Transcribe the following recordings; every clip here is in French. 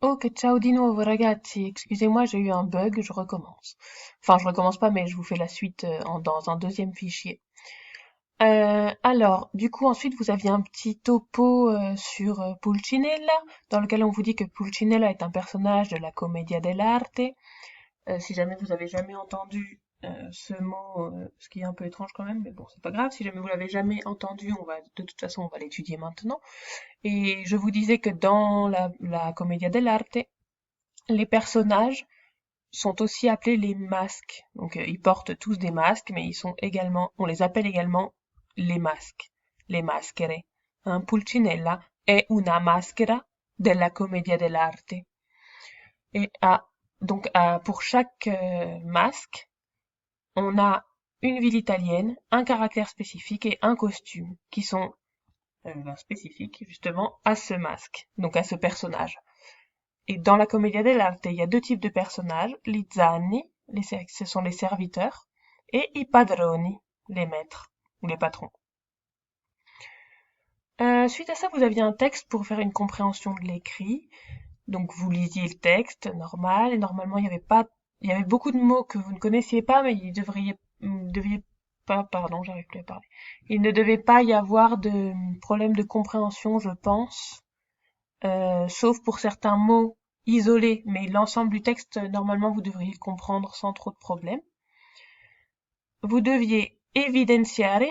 Ok, ciao di nuovo ragazzi, excusez-moi, j'ai eu un bug, je recommence. Enfin, je recommence pas, mais je vous fais la suite dans un deuxième fichier. Alors, du coup, ensuite, vous aviez un petit topo sur Pulcinella, dans lequel on vous dit que Pulcinella est un personnage de la Commedia dell'arte. Si jamais vous avez jamais entendu ce mot, ce qui est un peu étrange quand même, mais bon, c'est pas grave. Si jamais vous l'avez jamais entendu, de toute façon, on va l'étudier maintenant. Et je vous disais que dans la Commedia dell'arte, les personnages sont aussi appelés les masques. Donc ils portent tous des masques, mais on les appelle également les masques, les maschere. Pulcinella è una maschera della commedia dell'arte. Et pour chaque masque, on a une ville italienne, un caractère spécifique et un costume qui sont spécifiques justement à ce masque, donc à ce personnage. Et dans la commedia dell'arte, il y a deux types de personnages, les zanni, ce sont les serviteurs, et i padroni, les maîtres, ou les patrons. Suite à ça, vous aviez un texte pour faire une compréhension de l'écrit. Donc vous lisiez le texte, normal, et normalement il y avait beaucoup de mots que vous ne connaissiez pas, mais deviez pas, pardon, j'arrive plus à parler. Il ne devait pas y avoir de problème de compréhension, je pense, sauf pour certains mots isolés, mais l'ensemble du texte, normalement, vous devriez le comprendre sans trop de problème. Vous deviez evidenziare,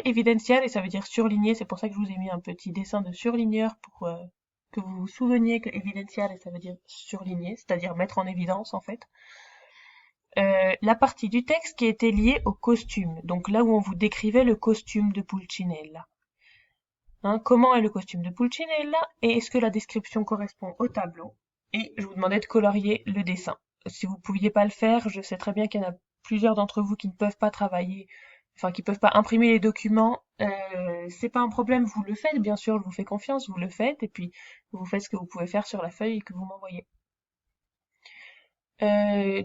ça veut dire surligner, c'est pour ça que je vous ai mis un petit dessin de surligneur pour que vous vous souveniez que evidenziare, ça veut dire surligner, c'est-à-dire mettre en évidence, en fait. La partie du texte qui était liée au costume, donc là où on vous décrivait le costume de Pulcinella. Comment est le costume de Pulcinella et est-ce que la description correspond au tableau? Et je vous demandais de colorier le dessin. Si vous pouviez pas le faire, je sais très bien qu'il y en a plusieurs d'entre vous qui ne peuvent pas travailler, enfin qui peuvent pas imprimer les documents. C'est pas un problème, vous le faites, bien sûr, je vous fais confiance, vous le faites et puis vous faites ce que vous pouvez faire sur la feuille que vous m'envoyez.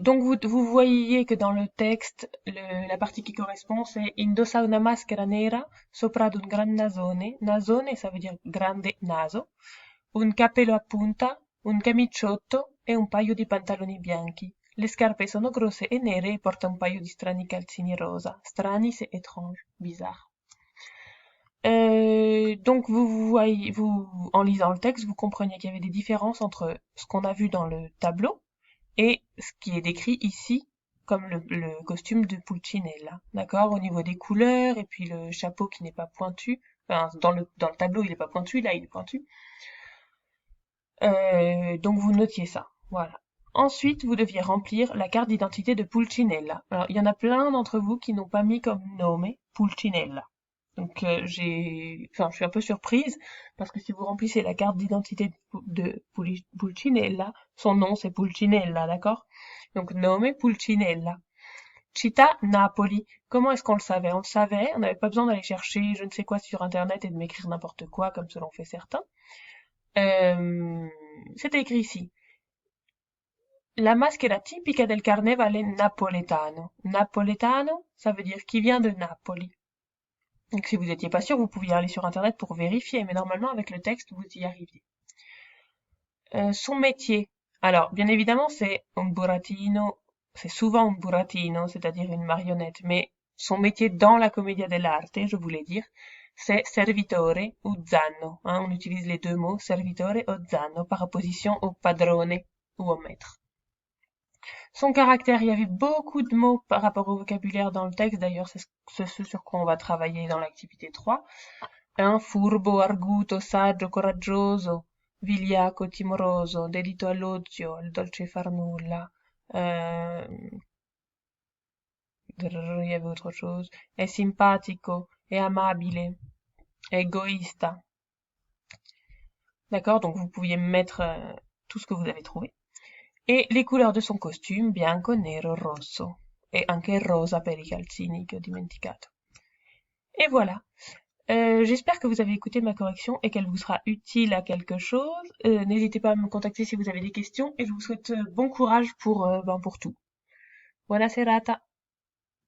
Donc vous voyez que dans le texte, la partie qui correspond, c'est indossa una maschera nera sopra d'un gran nasone. Nasone, ça veut dire grande naso. Un cappello a punta, un camiciotto e un paio di pantaloni bianchi. Le scarpe sono grosse e nere e porta un paio di strani calzini rosa. Strani, c'est étrange, bizarre. Donc en lisant le texte, vous compreniez qu'il y avait des différences entre ce qu'on a vu dans le tableau et ce qui est décrit ici comme le costume de Pulcinella, d'accord? Au niveau des couleurs et puis le chapeau qui n'est pas pointu. Enfin, dans le tableau, il n'est pas pointu, là, il est pointu. Donc vous notiez ça, voilà. Ensuite, vous deviez remplir la carte d'identité de Pulcinella. Alors, il y en a plein d'entre vous qui n'ont pas mis comme nome Pulcinella. Donc je suis un peu surprise parce que si vous remplissez la carte d'identité de Pulcinella, son nom c'est Pulcinella, d'accord? Donc nome Pulcinella. Città Napoli. Comment est-ce qu'on le savait? On le savait, on n'avait pas besoin d'aller chercher je ne sais quoi sur internet et de m'écrire n'importe quoi comme ce l'ont fait certains. C'est écrit ici. La maschera tipica del carnevale napoletano. Napoletano, ça veut dire qui vient de Napoli. Donc si vous n'étiez pas sûr, vous pouviez aller sur internet pour vérifier, mais normalement avec le texte, vous y arriviez. Son métier. Alors, bien évidemment, c'est un burattino, c'est souvent un burattino, c'est-à-dire une marionnette, mais son métier dans la commedia dell'arte, je voulais dire, c'est servitore ou zanno. On utilise les deux mots, servitore o zanno, par opposition au padrone ou au maître. Son caractère, il y avait beaucoup de mots par rapport au vocabulaire dans le texte, d'ailleurs c'est ce sur quoi on va travailler dans l'activité 3. Furbo, arguto, saggio, coraggioso, vigliacco, timoroso, dedito all'ozio, al dolce far nulla. Il y avait autre chose. È simpatico, è amabile, è egoista. D'accord, donc vous pouviez mettre tout ce que vous avez trouvé. Et les couleurs de son costume, bianco, nero, rosso. Et anche rosa per i calzini che ho dimenticato. Et voilà. J'espère que vous avez écouté ma correction et qu'elle vous sera utile à quelque chose. N'hésitez pas à me contacter si vous avez des questions et je vous souhaite bon courage pour tout. Buona serata!